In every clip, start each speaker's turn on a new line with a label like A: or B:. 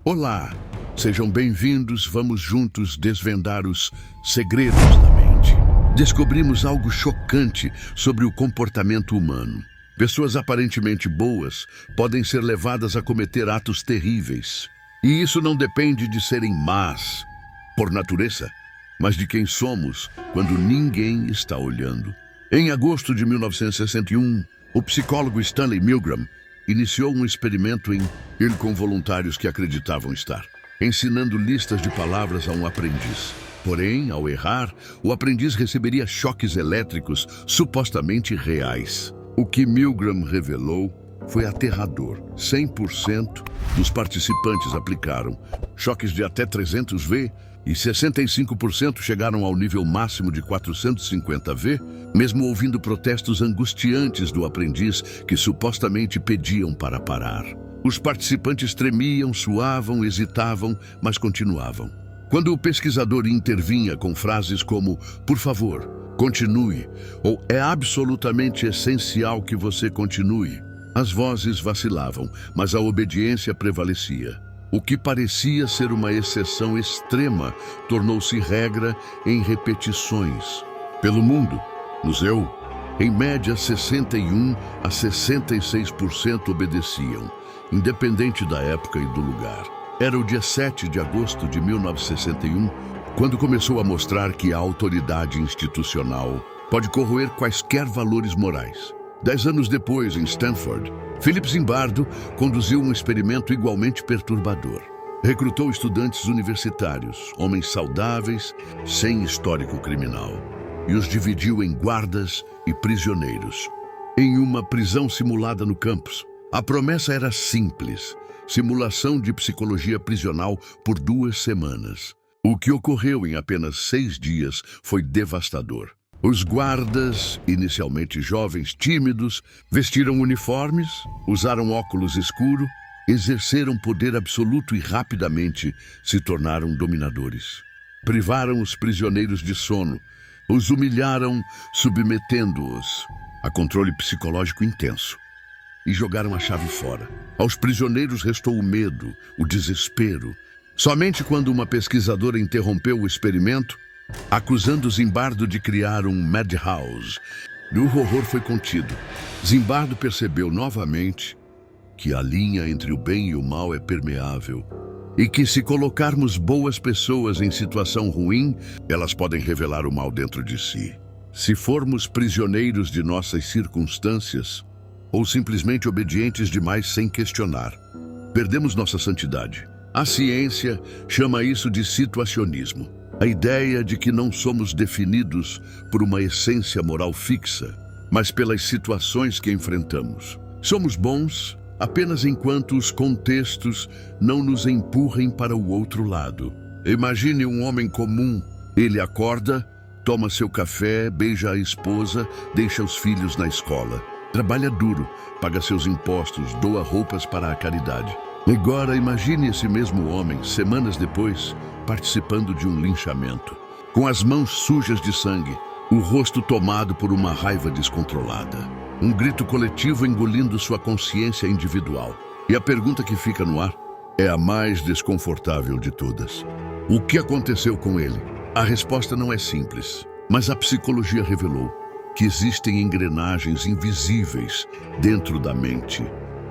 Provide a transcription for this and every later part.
A: Olá, sejam bem-vindos. Vamos juntos desvendar os segredos da mente. Descobrimos algo chocante sobre o comportamento humano. Pessoas aparentemente boas podem ser levadas a cometer atos terríveis. E isso não depende de serem más, por natureza, mas de quem somos quando ninguém está olhando. Em agosto de 1961, o psicólogo Stanley Milgram iniciou um experimento em ir com voluntários que acreditavam estar, ensinando listas de palavras a um aprendiz. Porém, ao errar, o aprendiz receberia choques elétricos supostamente reais. O que Milgram revelou foi aterrador. 100% dos participantes aplicaram choques de até 300 V e 65% chegaram ao nível máximo de 450 V, mesmo ouvindo protestos angustiantes do aprendiz que supostamente pediam para parar. Os participantes tremiam, suavam, hesitavam, mas continuavam. Quando o pesquisador intervinha com frases como "por favor, continue" ou "é absolutamente essencial que você continue", as vozes vacilavam, mas a obediência prevalecia. O que parecia ser uma exceção extrema tornou-se regra em repetições. Pelo mundo, em média 61 a 66% obedeciam, independente da época e do lugar. Era o dia 7 de agosto de 1961, quando começou a mostrar que a autoridade institucional pode corroer quaisquer valores morais. 10 anos depois, em Stanford, Philip Zimbardo conduziu um experimento igualmente perturbador. Recrutou estudantes universitários, homens saudáveis, sem histórico criminal, e os dividiu em guardas e prisioneiros, em uma prisão simulada no campus. A promessa era simples: simulação de psicologia prisional por 2 semanas. O que ocorreu em apenas 6 dias foi devastador. Os guardas, inicialmente jovens, tímidos, vestiram uniformes, usaram óculos escuros, exerceram poder absoluto e rapidamente se tornaram dominadores. Privaram os prisioneiros de sono, os humilharam, submetendo-os a controle psicológico intenso, e jogaram a chave fora. Aos prisioneiros restou o medo, o desespero. Somente quando uma pesquisadora interrompeu o experimento, acusando Zimbardo de criar um madhouse, o horror foi contido. Zimbardo percebeu novamente que a linha entre o bem e o mal é permeável e que, se colocarmos boas pessoas em situação ruim, elas podem revelar o mal dentro de si. Se formos prisioneiros de nossas circunstâncias ou simplesmente obedientes demais sem questionar, perdemos nossa santidade. A ciência chama isso de situacionismo. A ideia de que não somos definidos por uma essência moral fixa, mas pelas situações que enfrentamos. Somos bons apenas enquanto os contextos não nos empurrem para o outro lado. Imagine um homem comum. Ele acorda, toma seu café, beija a esposa, deixa os filhos na escola. Trabalha duro, paga seus impostos, doa roupas para a caridade. Agora imagine esse mesmo homem, semanas depois, participando de um linchamento, com as mãos sujas de sangue, o rosto tomado por uma raiva descontrolada, um grito coletivo engolindo sua consciência individual. E a pergunta que fica no ar é a mais desconfortável de todas: o que aconteceu com ele? A resposta não é simples, mas a psicologia revelou que existem engrenagens invisíveis dentro da mente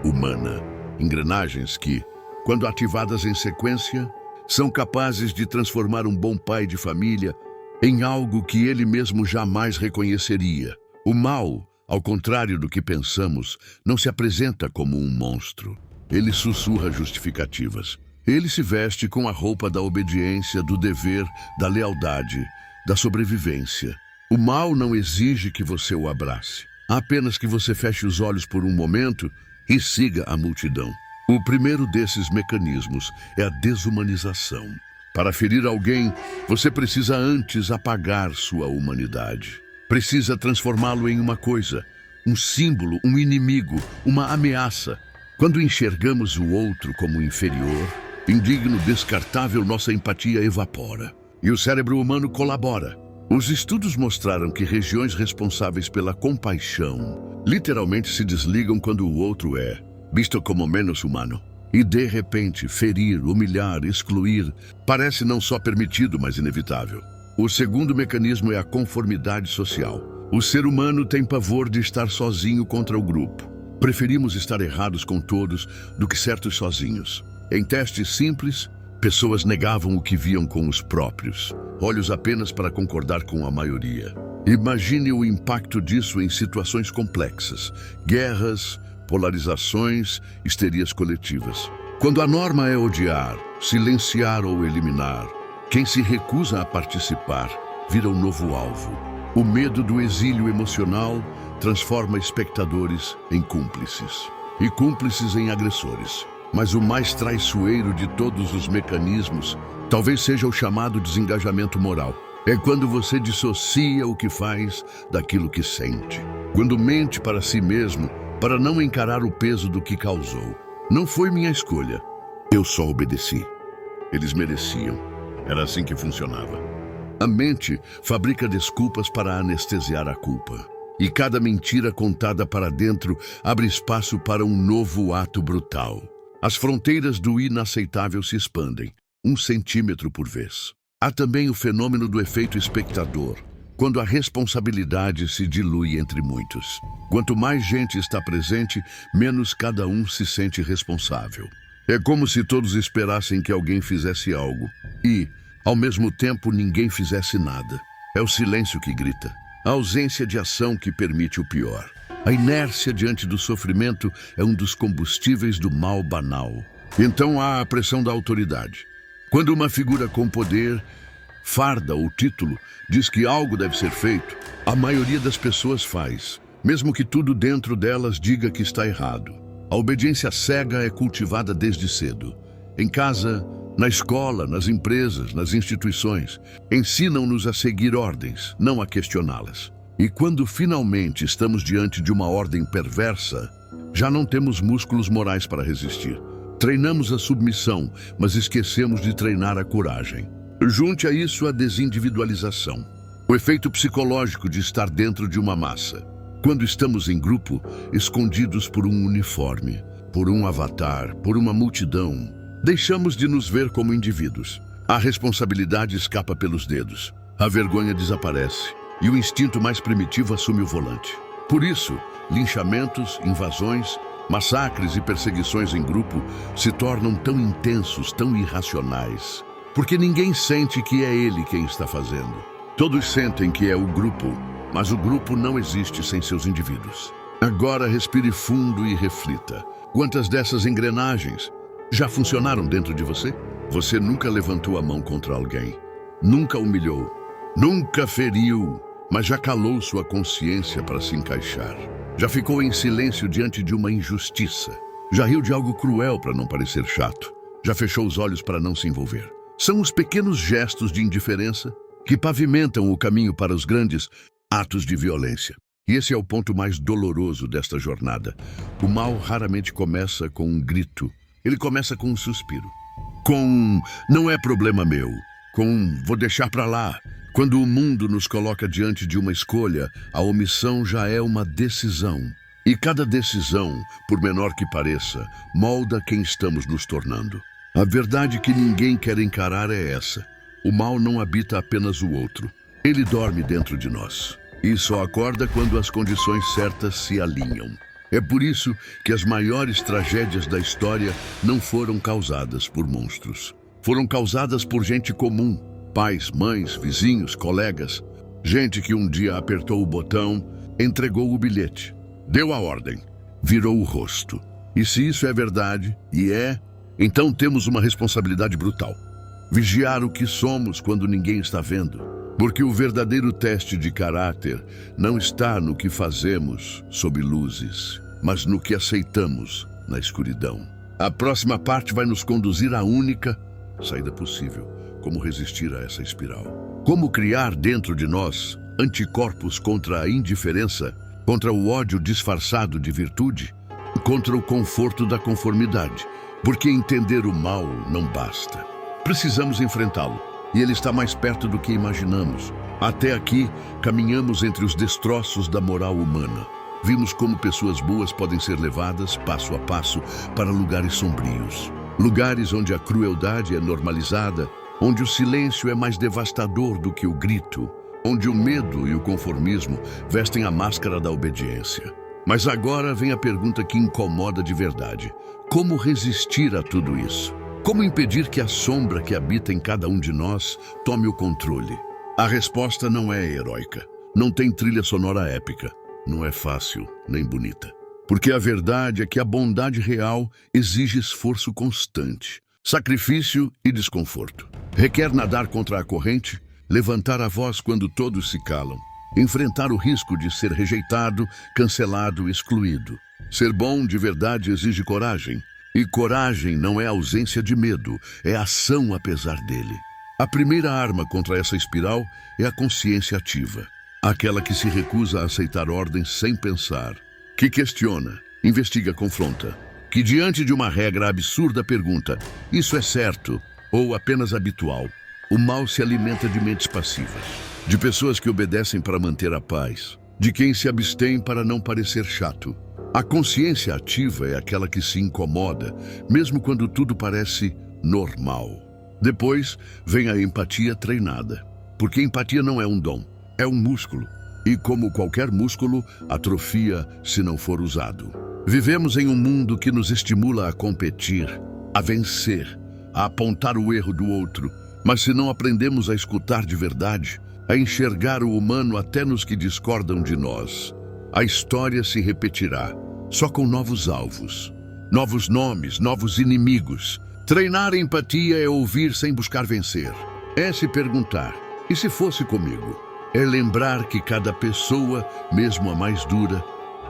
A: humana. Engrenagens que, quando ativadas em sequência, são capazes de transformar um bom pai de família em algo que ele mesmo jamais reconheceria. O mal, ao contrário do que pensamos, não se apresenta como um monstro. Ele sussurra justificativas. Ele se veste com a roupa da obediência, do dever, da lealdade, da sobrevivência. O mal não exige que você o abrace, apenas que você feche os olhos por um momento e siga a multidão. O primeiro desses mecanismos é a desumanização. Para ferir alguém, você precisa antes apagar sua humanidade. Precisa transformá-lo em uma coisa, um símbolo, um inimigo, uma ameaça. Quando enxergamos o outro como inferior, indigno, descartável, nossa empatia evapora e o cérebro humano colabora. Os estudos mostraram que regiões responsáveis pela compaixão literalmente se desligam quando o outro é visto como menos humano. E de repente, ferir, humilhar, excluir, parece não só permitido, mas inevitável. O segundo mecanismo é a conformidade social. O ser humano tem pavor de estar sozinho contra o grupo. Preferimos estar errados com todos do que certos sozinhos. Em testes simples, pessoas negavam o que viam com os próprios, olhos apenas para concordar com a maioria. Imagine o impacto disso em situações complexas, guerras, polarizações, histerias coletivas. Quando a norma é odiar, silenciar ou eliminar, quem se recusa a participar vira um novo alvo. O medo do exílio emocional transforma espectadores em cúmplices, e cúmplices em agressores. Mas o mais traiçoeiro de todos os mecanismos talvez seja o chamado desengajamento moral. É quando você dissocia o que faz daquilo que sente. Quando mente para si mesmo, para não encarar o peso do que causou. Não foi minha escolha. Eu só obedeci. Eles mereciam. Era assim que funcionava. A mente fabrica desculpas para anestesiar a culpa. E cada mentira contada para dentro abre espaço para um novo ato brutal. As fronteiras do inaceitável se expandem, 1 centímetro por vez. Há também o fenômeno do efeito espectador, quando a responsabilidade se dilui entre muitos. Quanto mais gente está presente, menos cada um se sente responsável. É como se todos esperassem que alguém fizesse algo e, ao mesmo tempo, ninguém fizesse nada. É o silêncio que grita, a ausência de ação que permite o pior. A inércia diante do sofrimento é um dos combustíveis do mal banal. Então há a pressão da autoridade. Quando uma figura com poder, farda ou título, diz que algo deve ser feito, a maioria das pessoas faz, mesmo que tudo dentro delas diga que está errado. A obediência cega é cultivada desde cedo. Em casa, na escola, nas empresas, nas instituições, ensinam-nos a seguir ordens, não a questioná-las. E quando finalmente estamos diante de uma ordem perversa, já não temos músculos morais para resistir. Treinamos a submissão, mas esquecemos de treinar a coragem. Junte a isso a desindividualização, o efeito psicológico de estar dentro de uma massa. Quando estamos em grupo, escondidos por um uniforme, por um avatar, por uma multidão, deixamos de nos ver como indivíduos. A responsabilidade escapa pelos dedos, a vergonha desaparece e o instinto mais primitivo assume o volante. Por isso, linchamentos, invasões, massacres e perseguições em grupo se tornam tão intensos, tão irracionais, porque ninguém sente que é ele quem está fazendo. Todos sentem que é o grupo, mas o grupo não existe sem seus indivíduos. Agora respire fundo e reflita. Quantas dessas engrenagens já funcionaram dentro de você? Você nunca levantou a mão contra alguém, nunca humilhou, nunca feriu, mas já calou sua consciência para se encaixar. Já ficou em silêncio diante de uma injustiça. Já riu de algo cruel para não parecer chato. Já fechou os olhos para não se envolver. São os pequenos gestos de indiferença que pavimentam o caminho para os grandes atos de violência. E esse é o ponto mais doloroso desta jornada. O mal raramente começa com um grito. Ele começa com um suspiro. Com um "não é problema meu". Com um "vou deixar para lá". Quando o mundo nos coloca diante de uma escolha, a omissão já é uma decisão. E cada decisão, por menor que pareça, molda quem estamos nos tornando. A verdade que ninguém quer encarar é essa. O mal não habita apenas o outro. Ele dorme dentro de nós. E só acorda quando as condições certas se alinham. É por isso que as maiores tragédias da história não foram causadas por monstros. Foram causadas por gente comum. Pais, mães, vizinhos, colegas. Gente que um dia apertou o botão, entregou o bilhete, deu a ordem, virou o rosto. E se isso é verdade, e é, então temos uma responsabilidade brutal. Vigiar o que somos quando ninguém está vendo. Porque o verdadeiro teste de caráter não está no que fazemos sob luzes, mas no que aceitamos na escuridão. A próxima parte vai nos conduzir à única saída possível. Como resistir a essa espiral? Como criar dentro de nós anticorpos contra a indiferença, contra o ódio disfarçado de virtude, contra o conforto da conformidade? Porque entender o mal não basta. Precisamos enfrentá-lo, e ele está mais perto do que imaginamos. Até aqui, caminhamos entre os destroços da moral humana. vimos como pessoas boas podem ser levadas, passo a passo, para lugares sombrios. Lugares onde a crueldade é normalizada, onde o silêncio é mais devastador do que o grito, onde o medo e o conformismo vestem a máscara da obediência. Mas agora vem a pergunta que incomoda de verdade. Como resistir a tudo isso? Como impedir que a sombra que habita em cada um de nós tome o controle? A resposta não é heróica. Não tem trilha sonora épica. Não é fácil, nem bonita. Porque a verdade é que a bondade real exige esforço constante, sacrifício e desconforto. Requer nadar contra a corrente, levantar a voz quando todos se calam, enfrentar o risco de ser rejeitado, cancelado, excluído. Ser bom de verdade exige coragem. E coragem não é ausência de medo, é ação apesar dele. A primeira arma contra essa espiral é a consciência ativa. Aquela que se recusa a aceitar ordens sem pensar, que questiona, investiga, confronta, que diante de uma regra absurda pergunta: isso é certo ou apenas habitual? O mal se alimenta de mentes passivas, de pessoas que obedecem para manter a paz, de quem se abstém para não parecer chato. A consciência ativa é aquela que se incomoda, mesmo quando tudo parece normal. Depois vem a empatia treinada, porque empatia não é um dom, é um músculo. E como qualquer músculo, atrofia se não for usado. Vivemos em um mundo que nos estimula a competir, a vencer, a apontar o erro do outro. Mas se não aprendemos a escutar de verdade, a enxergar o humano até nos que discordam de nós, a história se repetirá, só com novos alvos, novos nomes, novos inimigos. Treinar empatia é ouvir sem buscar vencer. É se perguntar: e se fosse comigo? É lembrar que cada pessoa, mesmo a mais dura,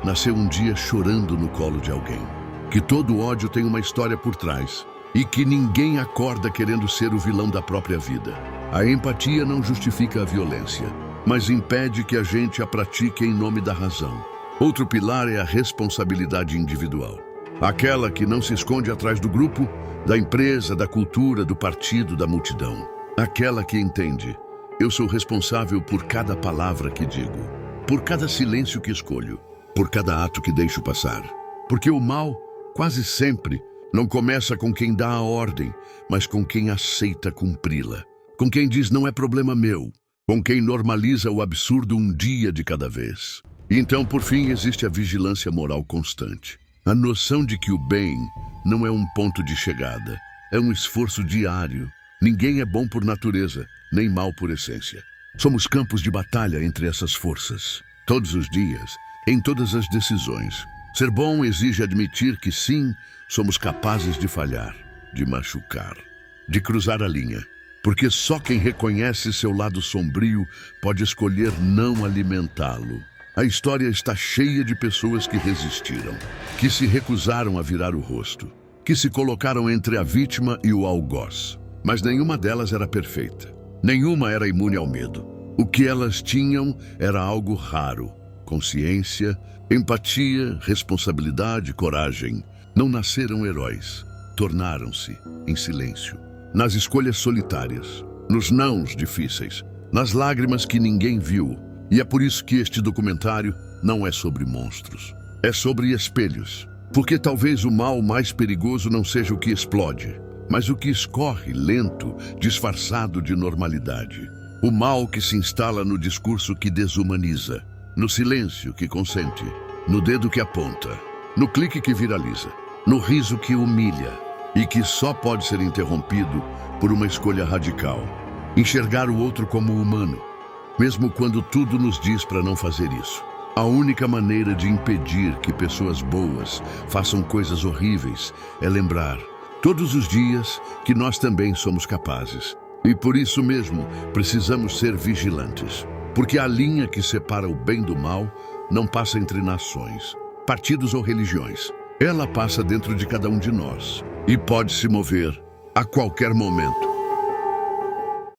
A: nasceu um dia chorando no colo de alguém. Que todo ódio tem uma história por trás. E que ninguém acorda querendo ser o vilão da própria vida. A empatia não justifica a violência, mas impede que a gente a pratique em nome da razão. Outro pilar é a responsabilidade individual. Aquela que não se esconde atrás do grupo, da empresa, da cultura, do partido, da multidão. Aquela que entende: eu sou responsável por cada palavra que digo, por cada silêncio que escolho, por cada ato que deixo passar. Porque o mal, quase sempre, não começa com quem dá a ordem, mas com quem aceita cumpri-la. Com quem diz: não é problema meu. Com quem normaliza o absurdo um dia de cada vez. E então, por fim, existe a vigilância moral constante. A noção de que o bem não é um ponto de chegada, é um esforço diário. Ninguém é bom por natureza, nem mal por essência. Somos campos de batalha entre essas forças, todos os dias, em todas as decisões. Ser bom exige admitir que sim, somos capazes de falhar, de machucar, de cruzar a linha. Porque só quem reconhece seu lado sombrio pode escolher não alimentá-lo. A história está cheia de pessoas que resistiram, que se recusaram a virar o rosto, que se colocaram entre a vítima e o algoz. Mas nenhuma delas era perfeita. Nenhuma era imune ao medo. O que elas tinham era algo raro: consciência, empatia, responsabilidade, coragem. Não nasceram heróis, tornaram-se em silêncio. Nas escolhas solitárias, nos nãos difíceis, nas lágrimas que ninguém viu. E é por isso que este documentário não é sobre monstros, é sobre espelhos. Porque talvez o mal mais perigoso não seja o que explode, mas o que escorre lento, disfarçado de normalidade. O mal que se instala no discurso que desumaniza, no silêncio que consente, no dedo que aponta, no clique que viraliza, no riso que humilha e que só pode ser interrompido por uma escolha radical. Enxergar o outro como humano, mesmo quando tudo nos diz para não fazer isso. A única maneira de impedir que pessoas boas façam coisas horríveis é lembrar, todos os dias, que nós também somos capazes. E por isso mesmo, precisamos ser vigilantes. Porque a linha que separa o bem do mal não passa entre nações, partidos ou religiões. Ela passa dentro de cada um de nós e pode se mover a qualquer momento.